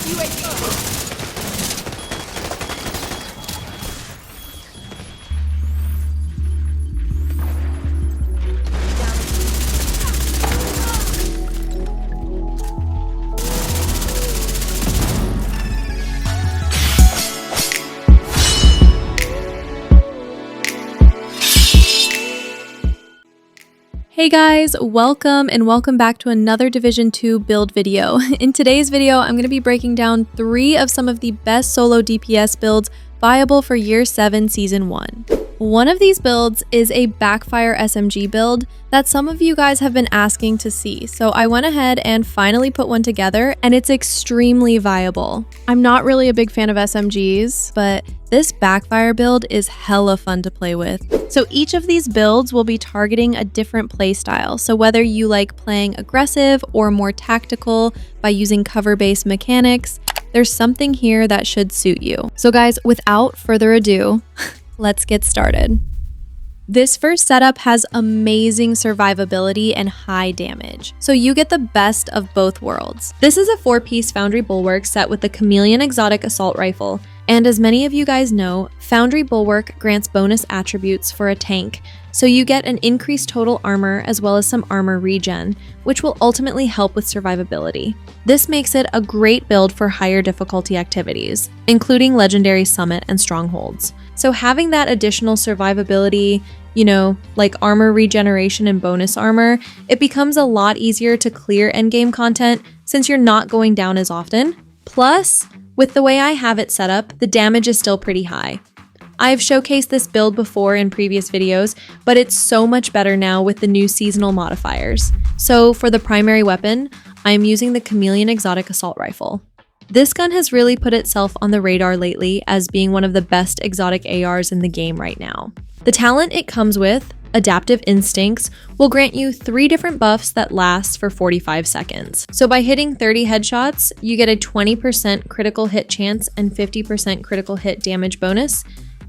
Hey guys, welcome back to another Division 2 build video. In today's video, I'm going to be breaking down 3 of some of the best solo DPS builds viable for Year 7 Season 1. One of these builds is a Backfire SMG build that some of you guys have been asking to see, so I went ahead and finally put one together, and it's extremely viable. I'm not really a big fan of SMGs, but this Backfire build is hella fun to play with. So each of these builds will be targeting a different playstyle, so whether you like playing aggressive or more tactical by using cover-based mechanics, there's something here that should suit you. So guys, without further ado, let's get started. This first setup has amazing survivability and high damage, so you get the best of both worlds. This is a 4-piece Foundry Bulwark set with the Chameleon Exotic Assault Rifle, and as many of you guys know, Foundry Bulwark grants bonus attributes for a tank, so you get an increased total armor as well as some armor regen, which will ultimately help with survivability. This makes it a great build for higher difficulty activities, including Legendary Summit and Strongholds. So having that additional survivability, like armor regeneration and bonus armor, it becomes a lot easier to clear endgame content since you're not going down as often. Plus, with the way I have it set up, the damage is still pretty high. I've showcased this build before in previous videos, but it's so much better now with the new seasonal modifiers. So for the primary weapon, I'm using the Chameleon Exotic Assault Rifle. This gun has really put itself on the radar lately as being one of the best exotic ARs in the game right now. The talent it comes with, Adaptive Instincts, will grant you 3 different buffs that last for 45 seconds. So by hitting 30 headshots, you get a 20% critical hit chance and 50% critical hit damage bonus.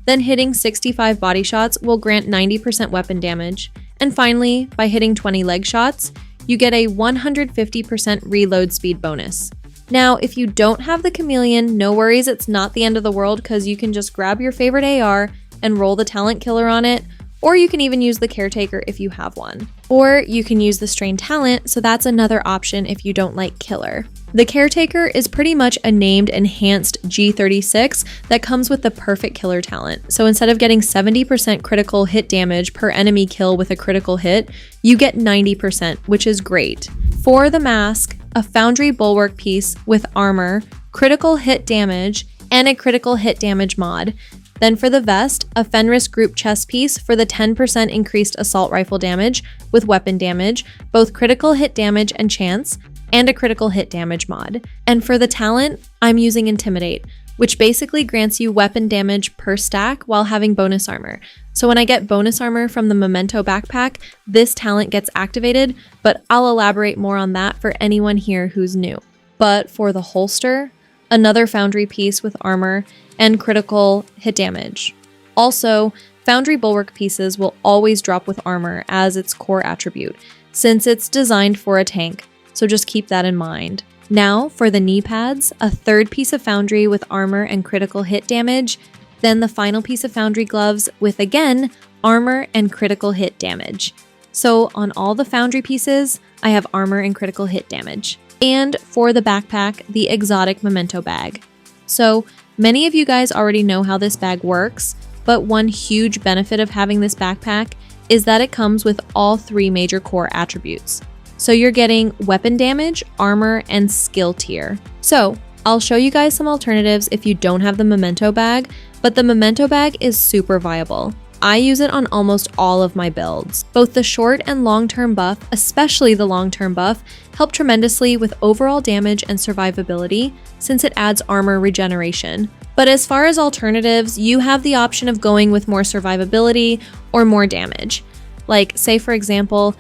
Then hitting 65 body shots will grant 90% weapon damage. And finally, by hitting 20 leg shots, you get a 150% reload speed bonus. Now, if you don't have the Chameleon, no worries, it's not the end of the world because you can just grab your favorite AR and roll the Talent Killer on it, or you can even use the Caretaker if you have one. Or you can use the Strain Talent, so that's another option if you don't like Killer. The Caretaker is pretty much a named enhanced G36 that comes with the perfect killer talent. So instead of getting 70% critical hit damage per enemy kill with a critical hit, you get 90%, which is great. For the mask, a Foundry Bulwark piece with armor, critical hit damage, and a critical hit damage mod. Then for the vest, a Fenris group chest piece for the 10% increased assault rifle damage with weapon damage, both critical hit damage and chance, and a critical hit damage mod. And for the talent, I'm using Intimidate, which basically grants you weapon damage per stack while having bonus armor. So when I get bonus armor from the Memento backpack, this talent gets activated, but I'll elaborate more on that for anyone here who's new. But for the holster, another Foundry piece with armor and critical hit damage. Also, Foundry Bulwark pieces will always drop with armor as its core attribute, since it's designed for a tank, so just keep that in mind. Now, for the knee pads, a 3rd piece of Foundry with armor and critical hit damage, then the final piece of Foundry gloves with, again, armor and critical hit damage. So on all the Foundry pieces, I have armor and critical hit damage. And for the backpack, the exotic Memento bag. So many of you guys already know how this bag works, but one huge benefit of having this backpack is that it comes with all 3 major core attributes. So you're getting weapon damage, armor, and skill tier. So I'll show you guys some alternatives if you don't have the Memento bag, but the Memento bag is super viable. I use it on almost all of my builds. Both the short and long-term buff, especially the long-term buff, help tremendously with overall damage and survivability since it adds armor regeneration. But as far as alternatives, you have the option of going with more survivability or more damage. Like, say for example,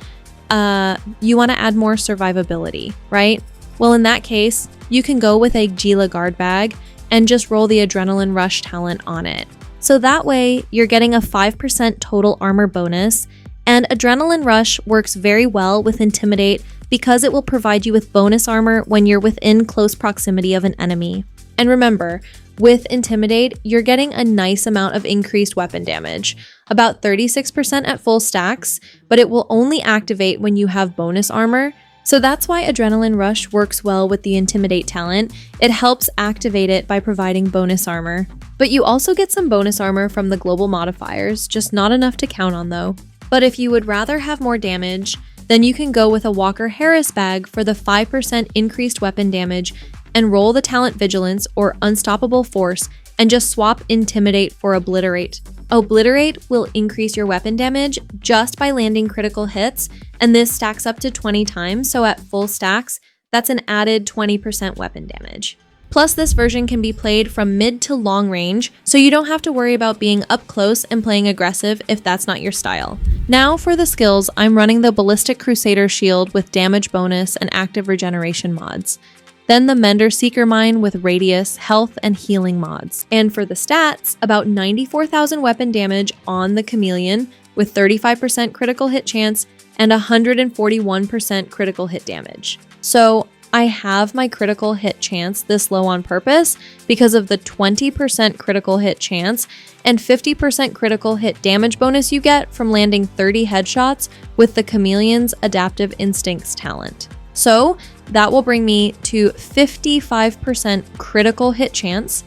you want to add more survivability, right? Well, in that case, you can go with a Gila guard bag and just roll the Adrenaline Rush talent on it. So that way, you're getting a 5% total armor bonus, and Adrenaline Rush works very well with Intimidate because it will provide you with bonus armor when you're within close proximity of an enemy. And remember, with Intimidate, you're getting a nice amount of increased weapon damage, about 36% at full stacks, but it will only activate when you have bonus armor. So that's why Adrenaline Rush works well with the Intimidate talent. It helps activate it by providing bonus armor. But you also get some bonus armor from the global modifiers, just not enough to count on though. But if you would rather have more damage, then you can go with a Walker Harris bag for the 5% increased weapon damage and roll the talent Vigilance or Unstoppable Force and just swap Intimidate for Obliterate. Obliterate will increase your weapon damage just by landing critical hits, and this stacks up to 20 times, so at full stacks, that's an added 20% weapon damage. Plus, this version can be played from mid to long range, so you don't have to worry about being up close and playing aggressive if that's not your style. Now for the skills, I'm running the Ballistic Crusader Shield with damage bonus and active regeneration mods. Then the Mender Seeker Mine with radius, health, and healing mods. And for the stats, about 94,000 weapon damage on the Chameleon with 35% critical hit chance and 141% critical hit damage. So I have my critical hit chance this low on purpose because of the 20% critical hit chance and 50% critical hit damage bonus you get from landing 30 headshots with the Chameleon's Adaptive Instincts talent. So that will bring me to 55% critical hit chance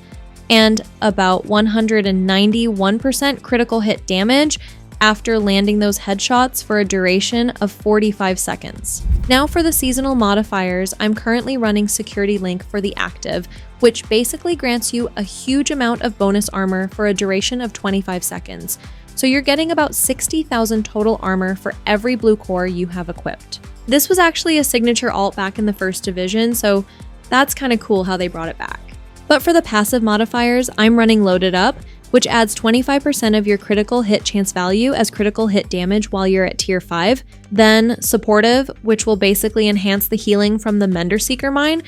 and about 191% critical hit damage after landing those headshots for a duration of 45 seconds. Now for the seasonal modifiers, I'm currently running Security Link for the active, which basically grants you a huge amount of bonus armor for a duration of 25 seconds. So you're getting about 60,000 total armor for every blue core you have equipped. This was actually a signature alt back in the first division, so that's kind of cool how they brought it back. But for the passive modifiers, I'm running Loaded Up, which adds 25% of your critical hit chance value as critical hit damage while you're at tier 5. Then Supportive, which will basically enhance the healing from the Mender Seeker Mine.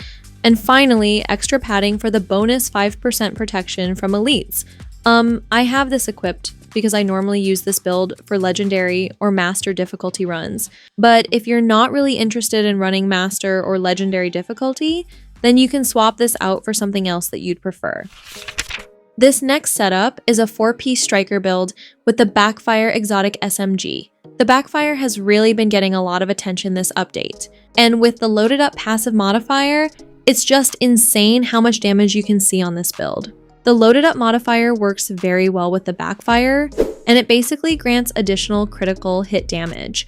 And finally, extra padding for the bonus 5% protection from elites. I have this equipped because I normally use this build for legendary or master difficulty runs. But if you're not really interested in running master or legendary difficulty, then you can swap this out for something else that you'd prefer. This next setup is a 4-piece striker build with the Backfire exotic SMG. The Backfire has really been getting a lot of attention this update. And with the Loaded Up passive modifier, it's just insane how much damage you can see on this build. The Loaded Up modifier works very well with the Backfire, and it basically grants additional critical hit damage.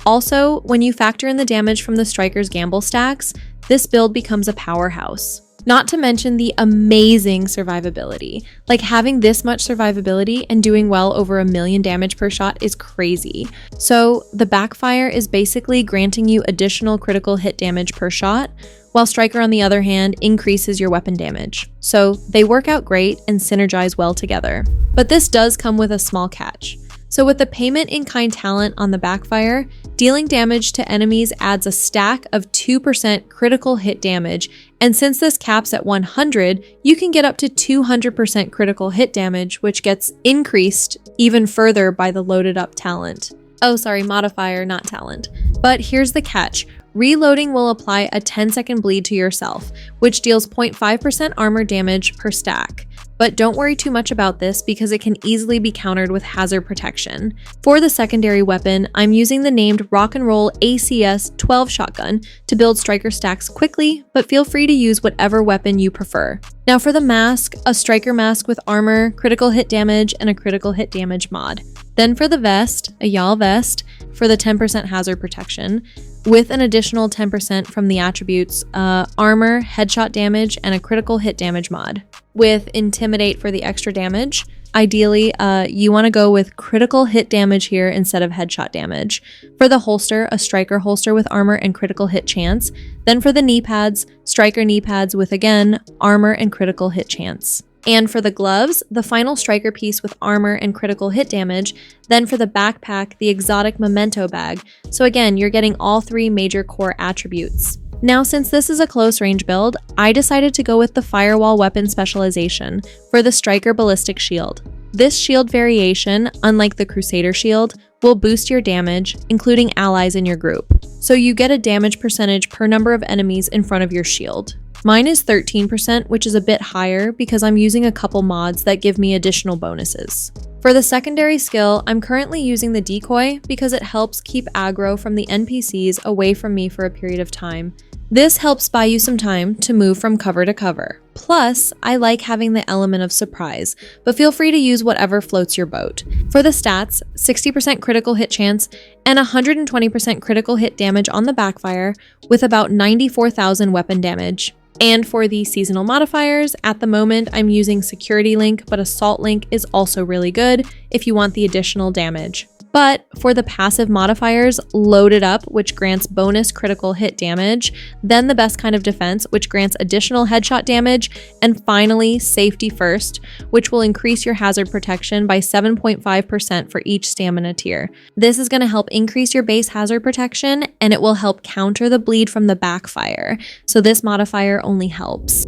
Also, when you factor in the damage from the Striker's Gamble stacks, this build becomes a powerhouse. Not to mention the amazing survivability. Like, having this much survivability and doing well over 1,000,000 damage per shot is crazy. So the Backfire is basically granting you additional critical hit damage per shot, while Striker, on the other hand, increases your weapon damage. So they work out great and synergize well together. But this does come with a small catch. So with the payment in kind talent on the Backfire, dealing damage to enemies adds a stack of 2% critical hit damage, and since this caps at 100, you can get up to 200% critical hit damage, which gets increased even further by the Loaded Up talent. Oh, sorry, modifier, not talent. But here's the catch. Reloading will apply a 10-second bleed to yourself, which deals 0.5% armor damage per stack. But don't worry too much about this because it can easily be countered with hazard protection. For the secondary weapon, I'm using the named Rock and Roll ACS 12 shotgun to build Striker stacks quickly, but feel free to use whatever weapon you prefer. Now for the mask, a Striker mask with armor, critical hit damage, and a critical hit damage mod. Then for the vest, a Y'all vest for the 10% hazard protection, with an additional 10% from the attributes armor, headshot damage, and a critical hit damage mod. With Intimidate for the extra damage, ideally you want to go with critical hit damage here instead of headshot damage. For the holster, a Striker holster with armor and critical hit chance. Then for the knee pads, Striker knee pads with, again, armor and critical hit chance. And for the gloves, the final Striker piece with armor and critical hit damage. Then for the backpack, the exotic Memento bag. So again, you're getting all 3 major core attributes. Now, since this is a close range build, I decided to go with the Firewall weapon specialization for the Striker ballistic shield. This shield variation, unlike the Crusader shield, will boost your damage, including allies in your group. So you get a damage percentage per number of enemies in front of your shield. Mine is 13%, which is a bit higher because I'm using a couple mods that give me additional bonuses. For the secondary skill, I'm currently using the decoy because it helps keep aggro from the NPCs away from me for a period of time. This helps buy you some time to move from cover to cover. Plus, I like having the element of surprise, but feel free to use whatever floats your boat. For the stats, 60% critical hit chance and 120% critical hit damage on the Backfire with about 94,000 weapon damage. And for the seasonal modifiers, at the moment I'm using Security Link, but Assault Link is also really good if you want the additional damage. But for the passive modifiers, Loaded Up, which grants bonus critical hit damage, then the best kind of defense, which grants additional headshot damage, and finally Safety First, which will increase your hazard protection by 7.5% for each stamina tier. This is going to help increase your base hazard protection, and it will help counter the bleed from the Backfire, so this modifier only helps.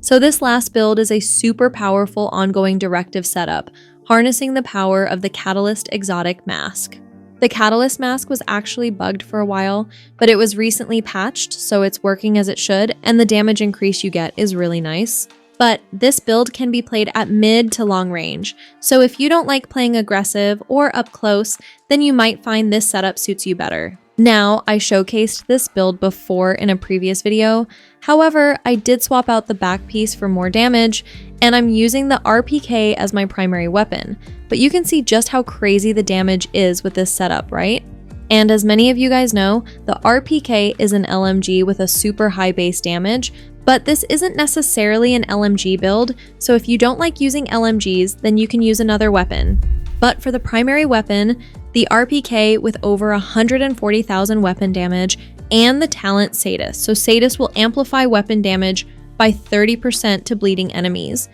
So this last build is a super powerful ongoing directive setup, harnessing the power of the Catalyst Exotic Mask. The Catalyst Mask was actually bugged for a while, but it was recently patched, so it's working as it should, and the damage increase you get is really nice. But this build can be played at mid to long range, so if you don't like playing aggressive or up close, then you might find this setup suits you better. Now, I showcased this build before in a previous video, however, I did swap out the back piece for more damage, and I'm using the RPK as my primary weapon, but you can see just how crazy the damage is with this setup, right? And as many of you guys know, the RPK is an LMG with a super high base damage, but this isn't necessarily an LMG build, so if you don't like using LMGs, then you can use another weapon. But for the primary weapon, the RPK with over 140,000 weapon damage, and the talent Sadist. So Sadist will amplify weapon damage by 30% to bleeding enemies.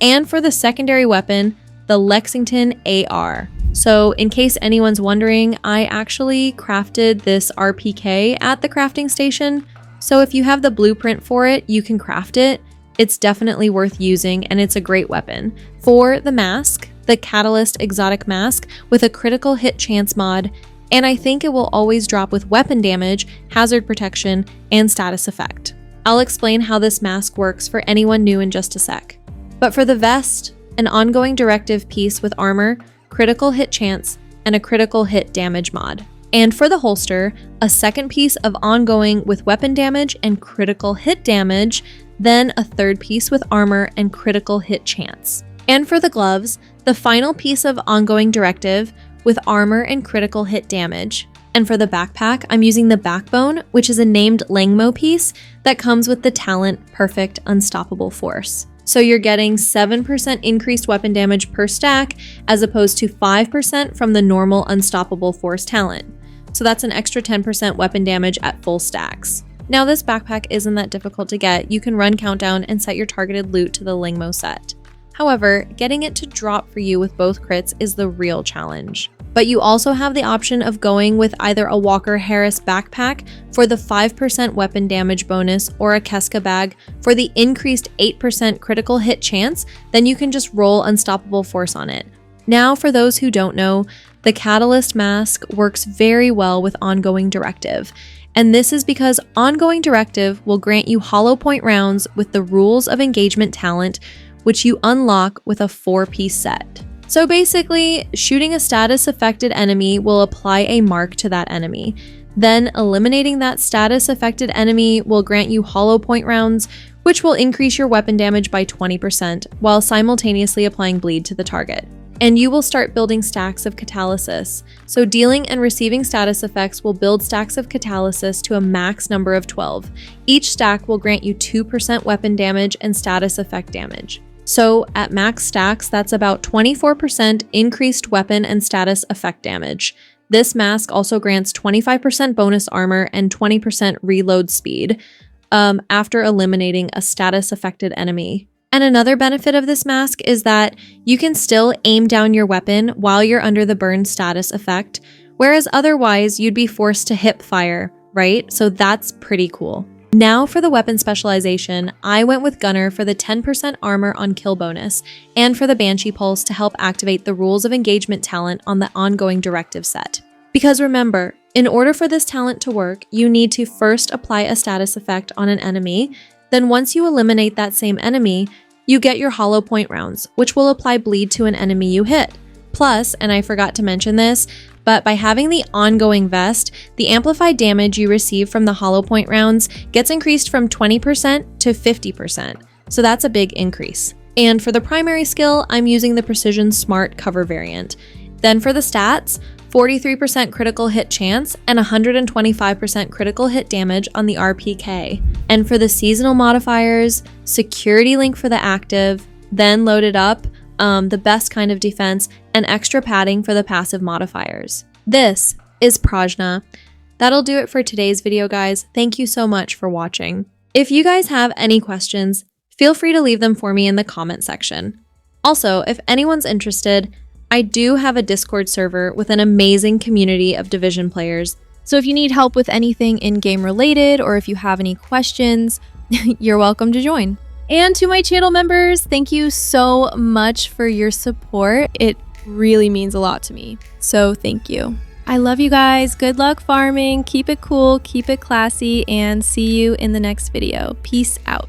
And for the secondary weapon, the Lexington AR. So in case anyone's wondering, I actually crafted this RPK at the crafting station. So if you have the blueprint for it, you can craft it. It's definitely worth using, and it's a great weapon. For the mask, the Catalyst Exotic Mask with a critical hit chance mod, and I think it will always drop with weapon damage, hazard protection, and status effect. I'll explain how this mask works for anyone new in just a sec. But for the vest, an ongoing directive piece with armor, critical hit chance, and a critical hit damage mod. And for the holster, a second piece of ongoing with weapon damage and critical hit damage, then a third piece with armor and critical hit chance. And for the gloves, the final piece of ongoing directive with armor and critical hit damage. And for the backpack, I'm using the Backbone, which is a named Langmo piece that comes with the talent Perfect Unstoppable Force. So you're getting 7% increased weapon damage per stack, as opposed to 5% from the normal Unstoppable Force talent. So that's an extra 10% weapon damage at full stacks. Now this backpack isn't that difficult to get. You can run countdown and set your targeted loot to the Langmo set. However, getting it to drop for you with both crits is the real challenge. But you also have the option of going with either a Walker Harris backpack for the 5% weapon damage bonus or a Keska bag for the increased 8% critical hit chance, then you can just roll Unstoppable Force on it. Now for those who don't know, the Catalyst Mask works very well with Ongoing Directive. And this is because Ongoing Directive will grant you hollow point rounds with the Rules of Engagement talent, which you unlock with a 4-piece set. So basically, shooting a status affected enemy will apply a mark to that enemy. Then eliminating that status affected enemy will grant you hollow point rounds, which will increase your weapon damage by 20% while simultaneously applying bleed to the target. And you will start building stacks of catalysis. So dealing and receiving status effects will build stacks of catalysis to a max number of 12. Each stack will grant you 2% weapon damage and status effect damage. So at max stacks, that's about 24% increased weapon and status effect damage. This mask also grants 25% bonus armor and 20% reload speed after eliminating a status affected enemy. And another benefit of this mask is that you can still aim down your weapon while you're under the burn status effect, whereas otherwise you'd be forced to hip fire, right? So that's pretty cool. Now for the weapon specialization, I went with Gunner for the 10% armor on kill bonus, and for the Banshee Pulse to help activate the Rules of Engagement talent on the ongoing Directive set. Because remember, in order for this talent to work, you need to first apply a status effect on an enemy, then once you eliminate that same enemy, you get your hollow point rounds, which will apply bleed to an enemy you hit. Plus, and I forgot to mention this, but by having the ongoing vest, the amplified damage you receive from the hollow point rounds gets increased from 20% to 50%, so that's a big increase. And for the primary skill, I'm using the Precision Smart cover variant. Then for the stats, 43% critical hit chance and 125% critical hit damage on the RPK. And for the seasonal modifiers, security link for the active, then loaded up, the best kind of defense, and extra padding for the passive modifiers. This is Prajna. That'll do it for today's video, guys. Thank you so much for watching. If you guys have any questions, feel free to leave them for me in the comment section. Also, if anyone's interested, I do have a Discord server with an amazing community of Division players. So if you need help with anything in-game related, or if you have any questions, you're welcome to join. And to my channel members, thank you so much for your support. It really means a lot to me. So thank you. I love you guys. Good luck farming. Keep it cool, keep it classy, and see you in the next video. Peace out.